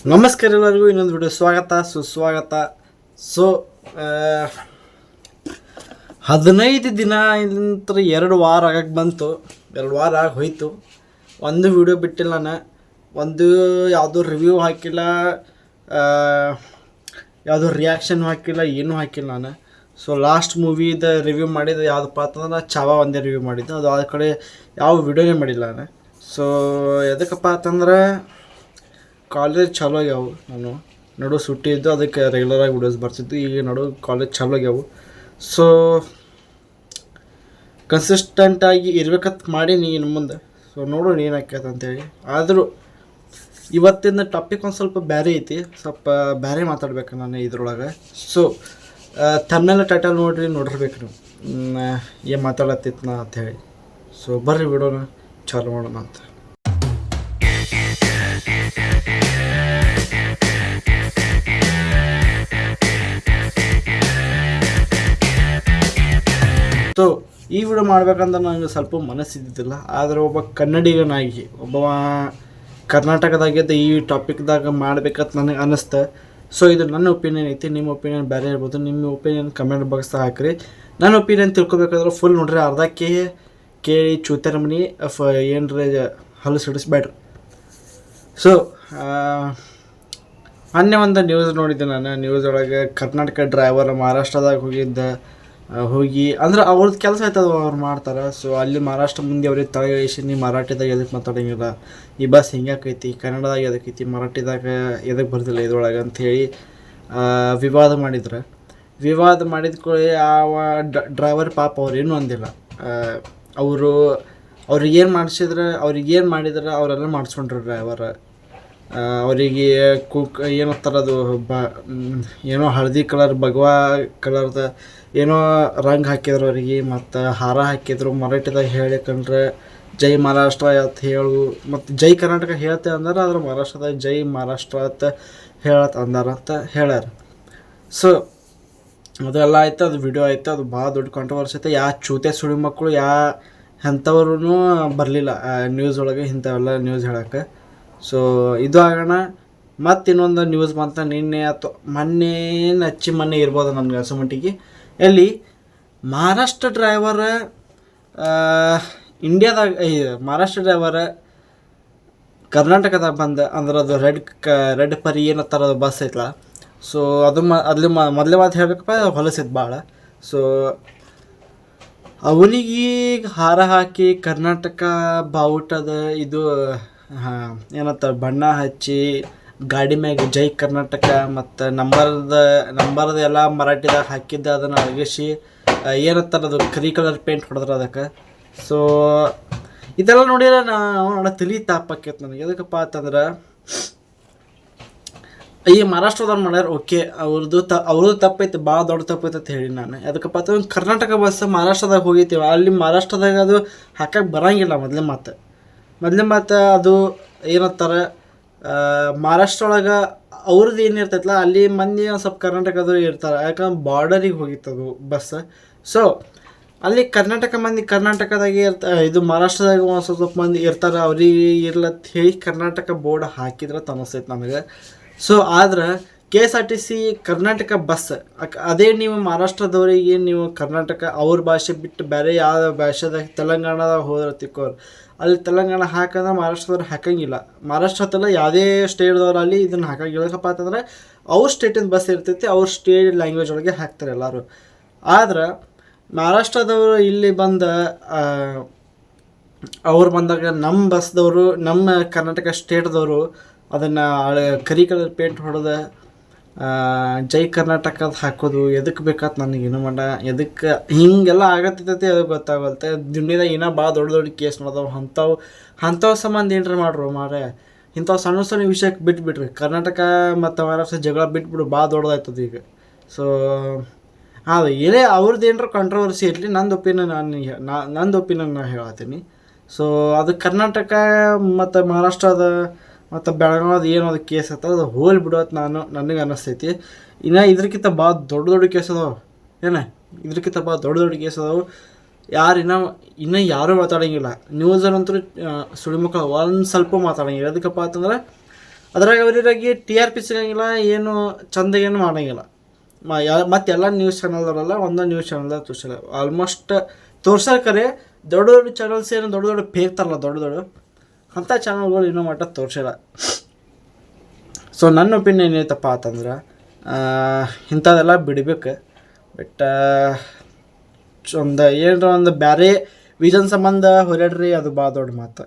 ನಮಸ್ಕಾರ ಎಲ್ಲರಿಗೂ ಇನ್ನೊಂದು ವಿಡಿಯೋ ಸ್ವಾಗತ ಸುಸ್ವಾಗತ. ಸೊ 15 ದಿನ ನಂತರ 2 ವಾರ ಆಗಕ್ಕೆ ಬಂತು. 2 ವಾರ ಆಗಿ ಹೋಯ್ತು. ಒಂದು ವಿಡಿಯೋ ಬಿಟ್ಟಿಲ್ಲ ನಾನು, ಒಂದು ಯಾವುದೋ ರಿವ್ಯೂ ಹಾಕಿಲ್ಲ, ಯಾವುದೋ ರಿಯಾಕ್ಷನ್ ಹಾಕಿಲ್ಲ, ಏನೂ ಹಾಕಿಲ್ಲ ನಾನು. ಸೊ ಲಾಸ್ಟ್ ಮೂವಿದ ರಿವ್ಯೂ ಮಾಡಿದ್ದು ಯಾವುದಪ್ಪ ಅಂತಂದ್ರೆ ಚಾವಾ ಒಂದೇ ರಿವ್ಯೂ ಮಾಡಿದ್ದು, ಅದು ಆ ಕಡೆ ಯಾವ ವಿಡಿಯೋನೇ ಮಾಡಿಲ್ಲ ನಾನು. ಸೊ ಎದಕ್ಕಪ್ಪ ಅಂತಂದ್ರೆ ಕಾಲೇಜ್ ಚಾಲೂ ಆಗ್ಯಾವು. ನಾನು ನಡು ಸುಟ್ಟಿ ಇದ್ದು, ಅದಕ್ಕೆ ರೆಗ್ಯುಲರಾಗಿ ವಿಡಿಯೋಸ್ ಬರ್ತಿದ್ದು. ಈಗ ನಡು ಕಾಲೇಜ್ ಚಾಲೂ ಆಗ್ಯಾವು. ಸೊ ಕನ್ಸಿಸ್ಟೆಂಟಾಗಿ ಇರ್ಬೇಕಂತ ಮಾಡೀನಿ ಇನ್ನು ಮುಂದೆ. ಸೊ ನೋಡೋಣ ಏನಾಕೈತೆ ಅಂತೇಳಿ. ಆದರೂ ಇವತ್ತಿನ ಟಾಪಿಕ್ ಒಂದು ಸ್ವಲ್ಪ ಬೇರೆ ಐತಿ, ಸ್ವಲ್ಪ ಬೇರೆ ಮಾತಾಡ್ಬೇಕು ನಾನು ಇದ್ರೊಳಗೆ. ಸೊ ಥಂಬ್ನೇಲ್ ಟೈಟಲ್ ನೋಡಿರ್ಬೇಕು ನೀವು ಏನು ಮಾತಾಡತ್ತಿತ್ತು ನಾ ಅಂಥೇಳಿ. ಸೊ ಬರ್ರಿ ವಿಡಿಯೋನ ಚಾಲು ಮಾಡೋಣ ಅಂತ. ಸೊ ಈ ವಿಡಿಯೋ ಮಾಡ್ಬೇಕಂದ್ರೆ ನನಗೆ ಸ್ವಲ್ಪ ಮನಸ್ಸಿದ್ದಿದ್ದಿಲ್ಲ. ಆದರೆ ಒಬ್ಬ ಕನ್ನಡಿಗನಾಗಿ, ಒಬ್ಬ ಕರ್ನಾಟಕದಾಗಿದ್ದ ಈ ಟಾಪಿಕ್ದಾಗ ಮಾಡ್ಬೇಕಂತ ನನಗೆ ಅನ್ನಿಸ್ತು. ಸೊ ಇದು ನನ್ನ ಒಪಿನಿಯನ್ ಐತಿ, ನಿಮ್ಮ ಒಪಿನಿಯನ್ ಬೇರೆ ಇರ್ಬೋದು. ನಿಮ್ಮ ಒಪಿನಿಯನ್ ಕಮೆಂಟ್ ಬಾಕ್ಸ್ದಾಗ ಹಾಕಿರಿ. ನನ್ನ ಒಪಿನಿಯನ್ ತಿಳ್ಕೊಬೇಕಾದ್ರೆ ಫುಲ್ ನೋಡ್ರಿ, ಅರ್ಧಕ್ಕೆ ಕೇಳಿ ಚೂತರ ಮನಿ ಏನರ ಹಲಸು ಹಿಡಿಸ್ಬೇಡ್ರಿ. ಸೊ ಮೊನ್ನೆ ಒಂದು ನ್ಯೂಸ್ ನೋಡಿದ್ದೆ ನಾನು. ನ್ಯೂಸ್ ಒಳಗೆ ಕರ್ನಾಟಕ ಡ್ರೈವರ್ ಮಹಾರಾಷ್ಟ್ರದಾಗ ಹೋಗಿ ಅಂದ್ರೆ ಅವ್ರದ್ದು ಕೆಲಸ ಆಯ್ತದ, ಅವ್ರು ಮಾಡ್ತಾರೆ. ಸೊ ಅಲ್ಲಿ ಮಹಾರಾಷ್ಟ್ರ ಮುಂದೆ ಅವ್ರಿಗೆ ತಳಗಿಸಿ, ನೀವು ಮರಾಠಿದಾಗ ಎದಕ್ಕೆ ಮಾತಾಡೋಂಗಿಲ್ಲ, ಈ ಬಸ್ ಹಿಂಗಾಕೈತಿ, ಕನ್ನಡದಾಗ ಎದಕ್ಕೈತಿ, ಮರಾಠಿದಾಗ ಎದಕ್ಕೆ ಬರ್ತಿಲ್ಲ ಇದ್ರೊಳಗೆ ಅಂಥೇಳಿ ವಿವಾದ ಮಾಡಿದ್ರು. ವಿವಾದ ಮಾಡಿದ ಕೂಡ ಆ ಡ್ರೈವರ್ ಪಾಪ ಅವ್ರೇನು ಅಂದಿಲ್ಲ. ಅವ್ರಿಗೇನು ಮಾಡಿದ್ರೆ ಅವರೆಲ್ಲ ಮಾಡಿಸ್ಕೊಂಡ್ರು ಡ್ರೈವರ್. ಅವರಿಗೆ ಏನಂತಾರದು ಏನೋ ಹಳದಿ ಕಲರ್ ಭಗವಾ ಕಲರ್ದ ಏನೋ ರಂಗ್ ಹಾಕಿದ್ರು ಅವರಿಗೆ, ಮತ್ತು ಹಾರ ಹಾಕಿದ್ರು. ಮರಾಠಿದಾಗ ಹೇಳಿಕೊಂಡ್ರೆ ಜೈ ಮಹಾರಾಷ್ಟ್ರ ಅಂತ ಹೇಳು, ಮತ್ತು ಜೈ ಕರ್ನಾಟಕ ಹೇಳ್ತೆ ಅಂದ್ರೆ ಅದ್ರ ಮಹಾರಾಷ್ಟ್ರದಾಗ ಜೈ ಮಹಾರಾಷ್ಟ್ರ ಅಂತ ಅಂದಾರಂತ ಹೇಳ್ಯಾರ. ಸೊ ಅದೆಲ್ಲ ಆಯ್ತು, ಅದು ವಿಡಿಯೋ ಆಯಿತು, ಅದು ಭಾಳ ದೊಡ್ಡ ಕಾಂಟ್ರವರ್ಸಿ ಐತೆ. ಚೂತೆ ಸುಳಿ ಮಕ್ಕಳು ಎಂಥವ್ರೂ ಬರಲಿಲ್ಲ ನ್ಯೂಸ್ ಒಳಗೆ ಇಂಥವೆಲ್ಲ ನ್ಯೂಸ್ ಹೇಳೋಕ್ಕೆ. ಸೊ ಇದು ಆಗೋಣ. ಮತ್ತು ಇನ್ನೊಂದು ನ್ಯೂಸ್ ಬಂತ ನಿನ್ನೆ ಅಥವಾ ಮೊನ್ನೆ ಇರ್ಬೋದು ನನಗೆ ಅಸಮಟ್ಟಿಗೆ. ಎಲ್ಲಿ ಮಹಾರಾಷ್ಟ್ರ ಡ್ರೈವರ ಮಹಾರಾಷ್ಟ್ರ ಡ್ರೈವರ ಕರ್ನಾಟಕದಾಗ ಬಂದ ಅಂದ್ರೆ ಅದು ರೆಡ್ ಪರಿ ಏನತ್ತಾರ ಅದು ಬಸ್ ಐತಲ್ಲ. ಸೊ ಅದು ಮೊದಲೇ ಮಾತು ಹೇಳ್ಬೇಕಪ್ಪ, ಹೊಲಸೈತೆ ಭಾಳ. ಸೊ ಅವನಿಗೀಗ ಹಾರ ಹಾಕಿ ಕರ್ನಾಟಕ ಬಾವುಟದ ಇದು ಏನಂತಾರೆ ಬಣ್ಣ ಹಚ್ಚಿ, ಗಾಡಿ ಮ್ಯಾಗ ಜೈ ಕರ್ನಾಟಕ ಮತ್ತು ನಂಬರ್ದು ಎಲ್ಲ ಮರಾಠಿದಾಗ ಹಾಕಿದ್ದೆ, ಅದನ್ನು ಅಳಗಿಸಿ ಏನಂತಾರೆ ಅದು ಕರಿ ಕಲರ್ ಪೇಂಟ್ ಹೊಡೆದ್ರೆ ಅದಕ್ಕೆ. ಸೊ ಇದೆಲ್ಲ ನೋಡಿದ್ರೆ ನಾವು ತಲೆ ತಾಪಾಕೈತೆ ನನಗೆ. ಎದಕ್ಕಪ್ಪ ಅಂತಂದ್ರೆ ಈ ಮಹಾರಾಷ್ಟ್ರದವ್ರು ಮಾಡ್ಯಾರ, ಓಕೆ, ಅವ್ರದ್ದು ತಪ್ಪೈತೆ, ಭಾಳ ದೊಡ್ಡ ತಪ್ಪೈತೆ ಅಂತ ಹೇಳಿ ನಾನು. ಅದಕ್ಕಪ್ಪ ಅಂತಂದ್ರೆ ಕರ್ನಾಟಕ ಬಸ್ ಮಹಾರಾಷ್ಟ್ರದಾಗ ಹೋಗಿರ್ತೀವಿ, ಅಲ್ಲಿ ಮಹಾರಾಷ್ಟ್ರದಾಗ ಅದು ಹಾಕಕ್ಕೆ ಬರೋಂಗಿಲ್ಲ. ಮೊದಲೇ ಮಾತು ಅದು ಏನಂತಾರೆ, ಮಹಾರಾಷ್ಟ್ರ ಒಳಗೆ ಅವ್ರದ್ದು ಏನಿರ್ತೈತಲ್ಲ ಅಲ್ಲಿ ಮಂದಿ ಒಂದು ಸ್ವಲ್ಪ ಕರ್ನಾಟಕದವ್ರು ಇರ್ತಾರೆ, ಯಾಕಂದ್ರೆ ಬಾರ್ಡರಿಗೆ ಹೋಗಿತ್ತದು ಬಸ್. ಸೊ ಅಲ್ಲಿ ಕರ್ನಾಟಕದಾಗೆ ಇದು ಮಹಾರಾಷ್ಟ್ರದಾಗ ಒಂದು ಸ್ವಲ್ಪ ಮಂದಿ ಇರ್ತಾರೆ, ಅವ್ರಿಗೆ ಇರ್ಲತ್ತ ಹೇಳಿ ಕರ್ನಾಟಕ ಬೋರ್ಡ್ ಹಾಕಿದ್ರೆ ಅನ್ನಿಸ್ತೈತೆ ನಮಗೆ. ಸೊ ಆದ್ರೆ KSRTC ಕರ್ನಾಟಕ ಬಸ್ ಅದೇ ನೀವು ಮಹಾರಾಷ್ಟ್ರದವರಿಗೆ ನೀವು ಕರ್ನಾಟಕ ಅವ್ರ ಭಾಷೆ ಬಿಟ್ಟು ಬೇರೆ ಯಾವ ಭಾಷೆದಾಗ ತೆಲಂಗಾಣದಾಗ ಹೋದ್ರೆ ತಿಕ್ಕೋರು, ಅಲ್ಲಿ ತೆಲಂಗಾಣ ಹಾಕಂದ್ರೆ ಮಹಾರಾಷ್ಟ್ರದವ್ರು ಹಾಕಂಗಿಲ್ಲ. ಮಹಾರಾಷ್ಟ್ರದಲ್ಲ ಯಾವುದೇ ಸ್ಟೇಟ್ದವ್ರು ಅಲ್ಲಿ ಇದನ್ನು ಹಾಕಂಗಿಲ್ಲ. ಯಾಕಪ್ಪ ಅಂತಂದ್ರೆ ಅವ್ರ ಸ್ಟೇಟಿನ ಬಸ್ ಇರ್ತೈತಿ, ಅವ್ರ ಸ್ಟೇಟ್ ಲ್ಯಾಂಗ್ವೇಜ್ ಒಳಗೆ ಹಾಕ್ತಾರೆ ಎಲ್ಲರೂ. ಆದ್ರೆ ಮಹಾರಾಷ್ಟ್ರದವರು ಇಲ್ಲಿ ಅವ್ರು ಬಂದಾಗ ನಮ್ಮ ಬಸ್ದವರು, ನಮ್ಮ ಕರ್ನಾಟಕ ಸ್ಟೇಟ್ದವರು ಅದನ್ನು ಕರಿ ಕಲರ್ ಪೇಂಟ್ ಹೊಡೆದ ಜೈ ಕರ್ನಾಟಕದ ಹಾಕೋದು ಎದಕ್ಕೆ ಬೇಕಂತ ನನಗೇನು ಎದಕ್ಕೆ ಹಿಂಗೆಲ್ಲ ಆಗತ್ತೈತಿ ಅದಕ್ಕೆ ಗೊತ್ತಾಗತ್ತೆ. ದುನಿಯಾದಾಗ ಏನೋ ಭಾಳ ದೊಡ್ಡ ಕೇಸ್ ನೋಡೋದು ಅಂಥವು ಸಂಬಂಧ ಏನರ ಮಾಡ್ರು ಮಾರೇ. ಇಂಥವು ಸಣ್ಣ ವಿಷಯಕ್ಕೆ ಬಿಟ್ಬಿಡ್ರಿ. ಕರ್ನಾಟಕ ಮತ್ತು ಮಹಾರಾಷ್ಟ್ರ ಜಗಳ ಬಿಟ್ಬಿಡು, ಭಾಳ ದೊಡ್ಡದಾಯ್ತದ ಈಗ. ಸೊ ಅದು ಏನೇ ಅವ್ರದ್ದು ಏನರ ಕಾಂಟ್ರವರ್ಸಿ ಇರಲಿ, ನಂದು ಒಪಿನಿಯನ್ ನಾನು ಹೇಳತ್ತೀನಿ. ಸೊ ಅದು ಕರ್ನಾಟಕ ಮತ್ತು ಮಹಾರಾಷ್ಟ್ರದ ಮತ್ತು ಬೆಳಗಾವದ ಏನದು ಕೇಸ್ ಐತೆ ಅದು ಹೋಲ್ ಬಿಡೋದು ನನಗೆ ಅನ್ನಿಸ್ತೈತಿ. ಇನ್ನು ಇದ್ರಕ್ಕಿಂತ ಭಾಳ ದೊಡ್ಡ ಕೇಸ್ ಅದಾವೆ. ಇದ್ರಕ್ಕಿಂತ ಭಾಳ ದೊಡ್ಡ ಕೇಸ್ ಅದಾವೆ. ಇನ್ನೂ ಯಾರೂ ಮಾತಾಡೋಂಗಿಲ್ಲ ನ್ಯೂಸಲ್ಲಂತೂ. ಸುಳಿ ಮಕ್ಕಳು ಒಂದು ಸ್ವಲ್ಪ ಮಾತಾಡೋಂಗಿಲ್ಲ. ಅದಕ್ಕಪ್ಪ ಅಂತಂದ್ರೆ ಅದ್ರಾಗ ಅವರಿಗೆ TRP ಸಿಗಂಗಿಲ್ಲ, ಏನು ಚಂದಾಗೇನು ಮಾಡೋಂಗಿಲ್ಲ. ಮತ್ತು ಎಲ್ಲ ನ್ಯೂಸ್ ಚಾನಲ್ದವರೆಲ್ಲ ಒಂದೊಂದು ನ್ಯೂಸ್ ಚಾನಲ್ದಾಗ ತೋರಿಸಿಲ್ಲ, ಆಲ್ಮೋಸ್ಟ್ ತೋರ್ಸೋಕರೆ ದೊಡ್ಡ ದೊಡ್ಡ ಚಾನಲ್ಸ್ ಏನು ದೊಡ್ಡ ದೊಡ್ಡ ತರಲ್ಲ, ದೊಡ್ಡ ದೊಡ್ಡ ಅಂಥ ಚಾನಲ್ಗಳು ಇನ್ನೂ ಮಟ್ಟ ತೋರಿಸಿಲ್ಲ. ಸೊ ನನ್ನ ಒಪಿನಿಯನ್ ಏನೈತಪ್ಪ ಅಂತಂದ್ರೆ ಇಂಥದ್ದೆಲ್ಲ ಬಿಡಬೇಕು. ಬಟ್ ಏನರ ಒಂದು ಬೇರೆ ವಿಷನ್ ಸಂಬಂಧ ಹೊರಡ್ರಿ, ಅದು ಭಾಳ ದೊಡ್ಡ ಮಾತು.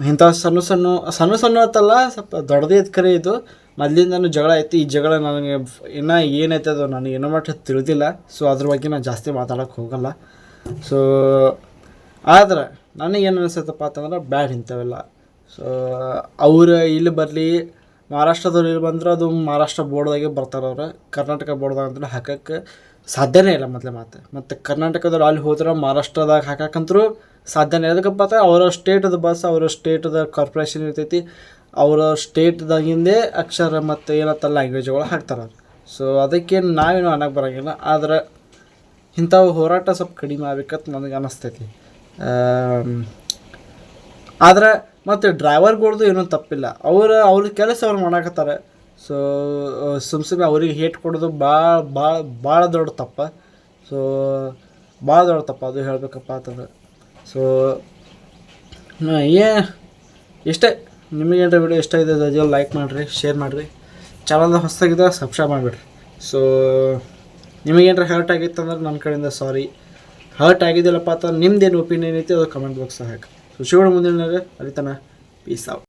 ಇಂಥ ಸಣ್ಣ ಅಂತಲ್ಲ, ಸ್ವಲ್ಪ ದೊಡ್ಡದೇ ಕರೆ ಇದು. ಮೊದಲಿಂದನೂ ಜಗಳ ಐತಿ. ಈ ಜಗಳ ನನಗೆ ಇನ್ನೂ ಏನೈತೆ ಅದು ನನಗೆ ಏನೋ ಮಟ್ಟ ತಿಳಿದಿಲ್ಲ. ಸೊ ಅದ್ರ ಬಗ್ಗೆ ನಾನು ಜಾಸ್ತಿ ಮಾತಾಡೋಕ್ಕೆ ಹೋಗಲ್ಲ. ಸೊ ಆದ್ರೆ ನನಗೇನು ಅನಿಸ್ತೈತಪ್ಪ ಅಂತಂದ್ರೆ ಬ್ಯಾಡ್ ಇಂಥವೆಲ್ಲ. ಸೊ ಅವ್ರು ಇಲ್ಲಿ ಬರಲಿ, ಮಹಾರಾಷ್ಟ್ರದವ್ರು ಇಲ್ಲಿ ಬಂದ್ರೆ ಅದು ಮಹಾರಾಷ್ಟ್ರ ಬೋರ್ಡ್ದಾಗೆ ಬರ್ತಾರೆ. ಕರ್ನಾಟಕ ಬೋರ್ಡ್ದಾಗ ಅಂದ್ರೆ ಹಾಕೋಕ್ಕೆ ಸಾಧ್ಯನೇ ಇಲ್ಲ ಮೊದಲೇ ಮಾತು. ಮತ್ತು ಕರ್ನಾಟಕದವ್ರು ಅಲ್ಲಿ ಹೋದ್ರೆ ಮಹಾರಾಷ್ಟ್ರದಾಗ ಹಾಕಕ್ಕಂತರೂ ಸಾಧ್ಯನೇ. ಅದಕ್ಕಪ್ಪ ಅಂತ ಅವರ ಸ್ಟೇಟದ ಬಸ್, ಅವರ ಸ್ಟೇಟದ ಕಾರ್ಪೊರೇಷನ್ ಇರ್ತೈತಿ, ಅವರ ಸ್ಟೇಟ್ದಾಗಿಂದೇ ಅಕ್ಷರ ಮತ್ತು ಏನತ್ತ ಲ್ಯಾಂಗ್ವೇಜ್ಗಳು ಹಾಕ್ತಾರೆ. ಸೊ ಅದಕ್ಕೆ ನಾವೇನು ಅನ್ನಕ್ಕೆ ಬರೋಂಗಿಲ್ಲ. ಆದ್ರೆ ಇಂಥವು ಹೋರಾಟ ಸ್ವಲ್ಪ ಕಡಿಮೆ ಆಗ್ಬೇಕಂತ ನನಗೆ ಅನ್ನಿಸ್ತೈತಿ. ಆದ್ರೆ ಮತ್ತು ಡ್ರೈವರ್ಗಳ್ದು ಏನೂ ತಪ್ಪಿಲ್ಲ, ಅವ್ರ ಕೆಲಸ ಅವ್ರು ಮಾಡಾಕತ್ತಾರೆ. ಸೊ ಸುಮ್ಮನೆ ಅವ್ರಿಗೆ ಹೇಟ್ ಕೊಡೋದು ಭಾಳ ದೊಡ್ಡ ತಪ್ಪ. ಸೊ ಭಾಳ ದೊಡ್ಡ ತಪ್ಪ ಅದು ಹೇಳಬೇಕಪ್ಪ ಅಂತಂದ್ರೆ. ಸೊ ಇಷ್ಟೇ. ನಿಮಗೇನಾರ ವಿಡಿಯೋ ಇಷ್ಟ ಇದೆ ಅದೇ ಲೈಕ್ ಮಾಡಿರಿ, ಶೇರ್ ಮಾಡಿರಿ. ಚಾನಲ್ದಾಗ ಹೊಸದಾಗಿದೆ ಸಬ್ಸ್ಕ್ರೈಬ್ ಮಾಡಿಬಿಡ್ರಿ. ಸೊ ನಿಮಗೇನಾರ ಹರ್ಟ್ ಆಗಿತ್ತು ಅಂದ್ರೆ ನನ್ನ ಕಡೆಯಿಂದ ಸಾರಿ. ಹರ್ಟ್ ಆಗಿದ್ದಿಲ್ಲಪ್ಪ ಅಂತ ನಿಮ್ದೇನು ಒಪಿನಿಯನ್ ಐತಿ ಅದು ಕಮೆಂಟ್ ಬಾಕ್ಸ್ ಹಾಕಿ. ಸೊ ಶಿವಣ್ಣ ಮುಂದಿನ ಅಲ್ಲಿ ತನಕ ಪೀಸ್ ಔಟ್.